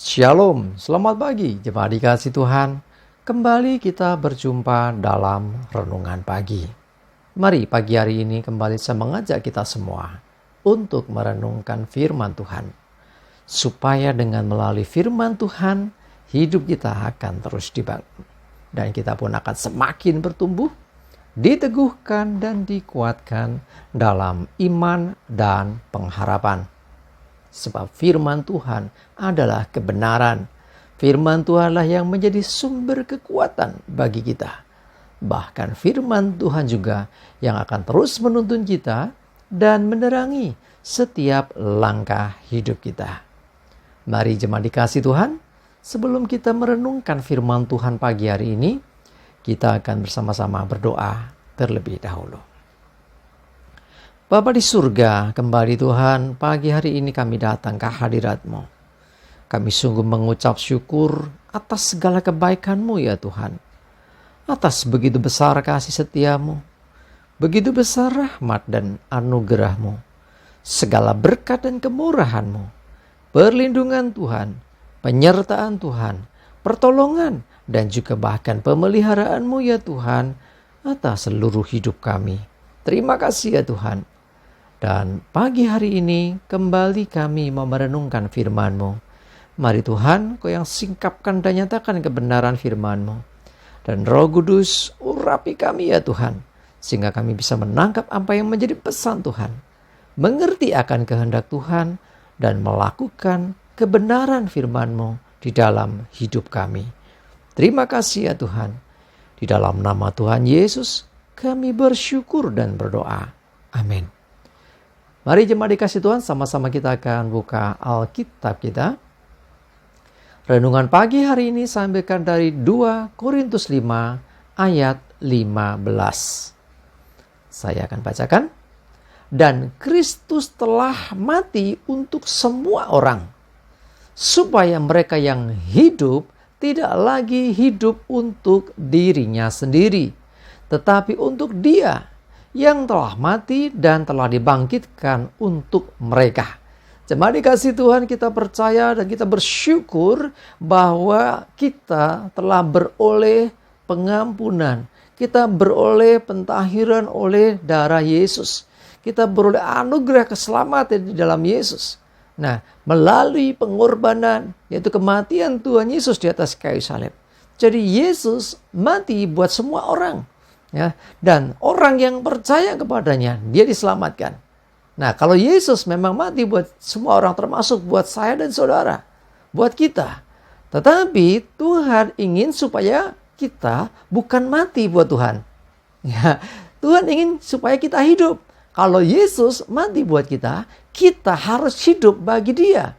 Shalom, selamat pagi jemaat dikasih Tuhan. Kembali kita berjumpa dalam renungan pagi. Mari pagi hari ini kembali saya mengajak kita semua untuk merenungkan firman Tuhan. Supaya dengan melalui firman Tuhan, hidup kita akan terus dibangun. Dan kita pun akan semakin bertumbuh, diteguhkan dan dikuatkan dalam iman dan pengharapan. Sebab firman Tuhan adalah kebenaran. Firman Tuhanlah yang menjadi sumber kekuatan bagi kita. Bahkan firman Tuhan juga yang akan terus menuntun kita dan menerangi setiap langkah hidup kita. Mari jemaat dikasih Tuhan, sebelum kita merenungkan firman Tuhan pagi hari ini, kita akan bersama-sama berdoa terlebih dahulu. Bapa di surga, kembali Tuhan, pagi hari ini kami datang ke hadirat-Mu. Kami sungguh mengucap syukur atas segala kebaikan-Mu ya Tuhan. Atas begitu besar kasih setia-Mu, begitu besar rahmat dan anugerah-Mu, segala berkat dan kemurahan-Mu, perlindungan Tuhan, penyertaan Tuhan, pertolongan, dan juga bahkan pemeliharaan-Mu ya Tuhan, atas seluruh hidup kami. Terima kasih ya Tuhan. Dan pagi hari ini kembali kami mau merenungkan firman-Mu. Mari Tuhan, Kau yang singkapkan dan nyatakan kebenaran firman-Mu. Dan Roh Kudus urapi kami ya Tuhan, sehingga kami bisa menangkap apa yang menjadi pesan Tuhan, mengerti akan kehendak Tuhan, dan melakukan kebenaran firman-Mu di dalam hidup kami. Terima kasih ya Tuhan. Di dalam nama Tuhan Yesus kami bersyukur dan berdoa. Amin. Mari jemaat dikasih Tuhan, sama-sama kita akan buka Alkitab kita. Renungan pagi hari ini saya ambilkan dari 2 Korintus 5 ayat 15. Saya akan bacakan. Dan Kristus telah mati untuk semua orang, supaya mereka yang hidup tidak lagi hidup untuk dirinya sendiri, tetapi untuk Dia yang telah mati dan telah dibangkitkan untuk mereka. Jemaat dikasih Tuhan, kita percaya dan kita bersyukur bahwa kita telah beroleh pengampunan. Kita beroleh pentahiran oleh darah Yesus. Kita beroleh anugerah keselamatan di dalam Yesus. Nah, melalui pengorbanan, yaitu kematian Tuhan Yesus di atas kayu salib. Jadi Yesus mati buat semua orang. Ya, dan orang yang percaya kepadanya, dia diselamatkan. Nah, kalau Yesus memang mati buat semua orang, termasuk buat saya dan saudara, buat kita. Tetapi Tuhan ingin supaya kita bukan mati buat Tuhan. Ya, Tuhan ingin supaya kita hidup. Kalau Yesus mati buat kita, kita harus hidup bagi Dia.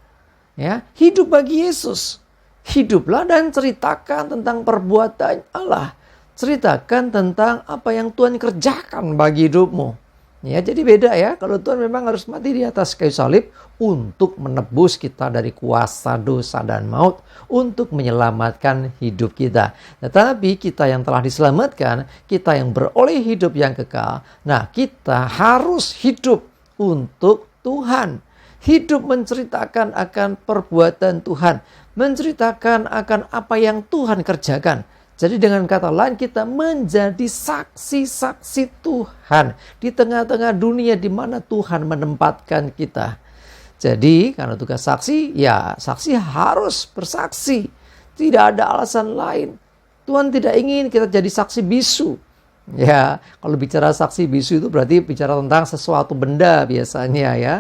Ya, hidup bagi Yesus. Hiduplah dan ceritakan tentang perbuatan Allah. Ceritakan tentang apa yang Tuhan kerjakan bagi hidupmu. Ya, jadi beda ya. Kalau Tuhan memang harus mati di atas kayu salib untuk menebus kita dari kuasa dosa dan maut, untuk menyelamatkan hidup kita. Tetapi kita yang telah diselamatkan, kita yang beroleh hidup yang kekal, nah kita harus hidup untuk Tuhan. Hidup menceritakan akan perbuatan Tuhan, menceritakan akan apa yang Tuhan kerjakan. Jadi dengan kata lain, kita menjadi saksi-saksi Tuhan di tengah-tengah dunia di mana Tuhan menempatkan kita. Jadi karena tugas saksi, ya saksi harus bersaksi. Tidak ada alasan lain. Tuhan tidak ingin kita jadi saksi bisu. Ya, kalau bicara saksi bisu itu berarti bicara tentang sesuatu benda biasanya ya.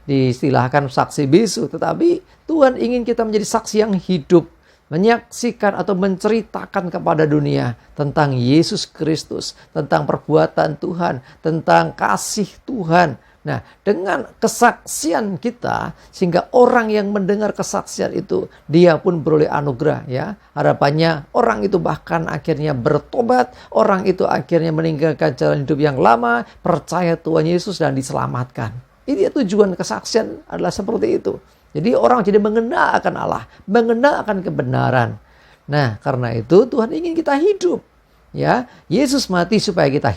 Diistilahkan saksi bisu. Tetapi Tuhan ingin kita menjadi saksi yang hidup. Menyaksikan atau menceritakan kepada dunia tentang Yesus Kristus, tentang perbuatan Tuhan, tentang kasih Tuhan. Nah, dengan kesaksian kita, sehingga orang yang mendengar kesaksian itu, dia pun beroleh anugerah ya. Harapannya orang itu bahkan akhirnya bertobat, orang itu akhirnya meninggalkan jalan hidup yang lama, percaya Tuhan Yesus dan diselamatkan. Ini tujuan kesaksian adalah seperti itu. Jadi orang jadi mengenal akan Allah, mengenal akan kebenaran. Nah, karena itu Tuhan ingin kita hidup. Ya, Yesus mati supaya kita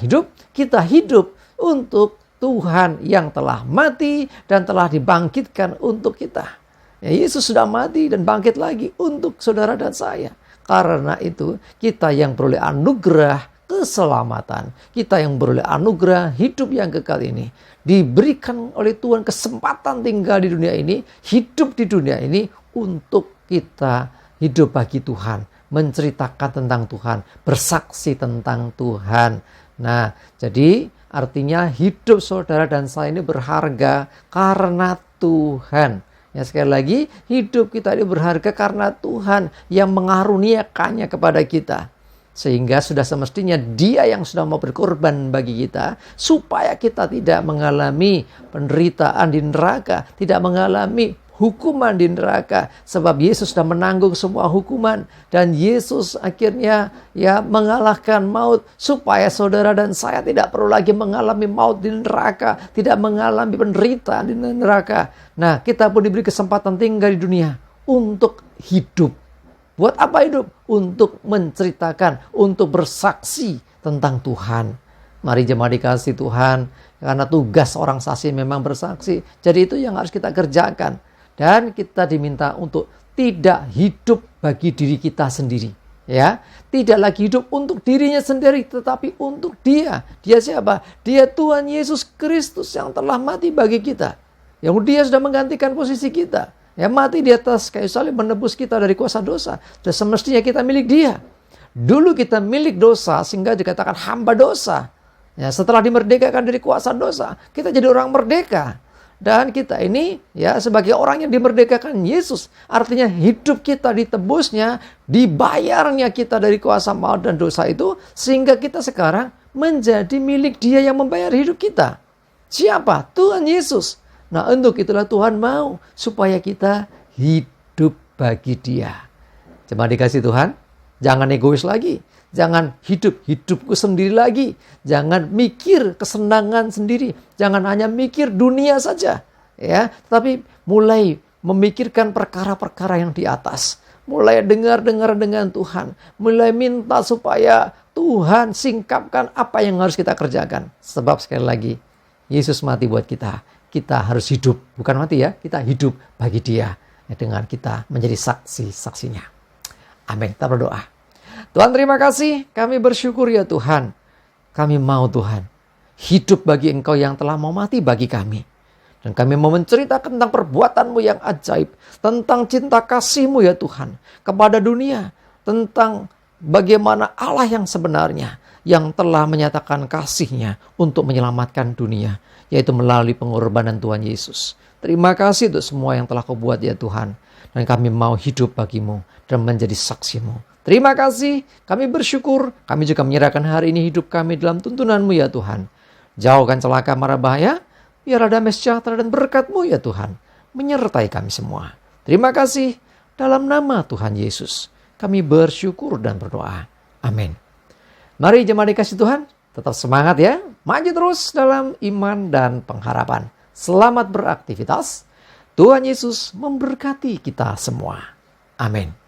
hidup untuk Tuhan yang telah mati dan telah dibangkitkan untuk kita. Ya, Yesus sudah mati dan bangkit lagi untuk saudara dan saya. Karena itu kita yang beroleh anugerah keselamatan, kita yang beroleh anugerah hidup yang kekal ini, diberikan oleh Tuhan kesempatan tinggal di dunia ini, hidup di dunia ini untuk kita hidup bagi Tuhan, menceritakan tentang Tuhan, bersaksi tentang Tuhan. Nah, jadi artinya hidup saudara dan saya ini berharga karena Tuhan. Ya, sekali lagi, hidup kita ini berharga karena Tuhan yang mengaruniakannya kepada kita. Sehingga sudah semestinya Dia yang sudah mau berkorban bagi kita, supaya kita tidak mengalami penderitaan di neraka, tidak mengalami hukuman di neraka, sebab Yesus sudah menanggung semua hukuman, dan Yesus akhirnya mengalahkan maut, supaya saudara dan saya tidak perlu lagi mengalami maut di neraka, tidak mengalami penderitaan di neraka. Nah, kita pun diberi kesempatan tinggal di dunia untuk hidup. Buat apa hidup? Untuk menceritakan, untuk bersaksi tentang Tuhan. Mari jemaat dikasih Tuhan, karena tugas orang saksi memang bersaksi. Jadi itu yang harus kita kerjakan. Dan kita diminta untuk tidak hidup bagi diri kita sendiri. Ya, tidak lagi hidup untuk dirinya sendiri, tetapi untuk Dia. Dia siapa? Dia Tuhan Yesus Kristus yang telah mati bagi kita. Yang Dia sudah menggantikan posisi kita. Ya, mati di atas kayu salib menebus kita dari kuasa dosa. Dan semestinya kita milik Dia. Dulu kita milik dosa sehingga dikatakan hamba dosa. Ya, setelah dimerdekakan dari kuasa dosa, kita jadi orang merdeka. Dan kita ini sebagai orang yang dimerdekakan Yesus. Artinya hidup kita ditebusnya, dibayarnya kita dari kuasa maut dan dosa itu. Sehingga kita sekarang menjadi milik Dia yang membayar hidup kita. Siapa? Tuhan Yesus. Nah, untuk itulah Tuhan mau supaya kita hidup bagi Dia. Jemaat dikasih Tuhan, jangan egois lagi. Jangan hidupku sendiri lagi. Jangan mikir kesenangan sendiri. Jangan hanya mikir dunia saja. Ya, tapi mulai memikirkan perkara-perkara yang di atas. Mulai dengar-dengar dengan Tuhan. Mulai minta supaya Tuhan singkapkan apa yang harus kita kerjakan. Sebab sekali lagi, Yesus mati buat kita. Kita harus hidup. Bukan mati ya, kita hidup bagi Dia. Dengan kita menjadi saksi-saksinya. Amin. Kita berdoa. Tuhan, terima kasih, kami bersyukur ya Tuhan. Kami mau Tuhan hidup bagi Engkau yang telah mau mati bagi kami. Dan kami mau menceritakan tentang perbuatan-Mu yang ajaib. Tentang cinta kasih-Mu ya Tuhan kepada dunia. Tentang bagaimana Allah yang sebenarnya yang telah menyatakan kasih-Nya untuk menyelamatkan dunia. Yaitu melalui pengorbanan Tuhan Yesus. Terima kasih untuk semua yang telah Kau buat ya Tuhan. Dan kami mau hidup bagi-Mu dan menjadi saksi-Mu. Terima kasih, kami bersyukur, kami juga menyerahkan hari ini hidup kami dalam tuntunan-Mu ya Tuhan. Jauhkan celaka mara bahaya, biar damai sejahtera dan berkat-Mu ya Tuhan, menyertai kami semua. Terima kasih, dalam nama Tuhan Yesus, kami bersyukur dan berdoa. Amin. Mari jemaat dikasih Tuhan, tetap semangat ya, maju terus dalam iman dan pengharapan. Selamat beraktivitas, Tuhan Yesus memberkati kita semua. Amin.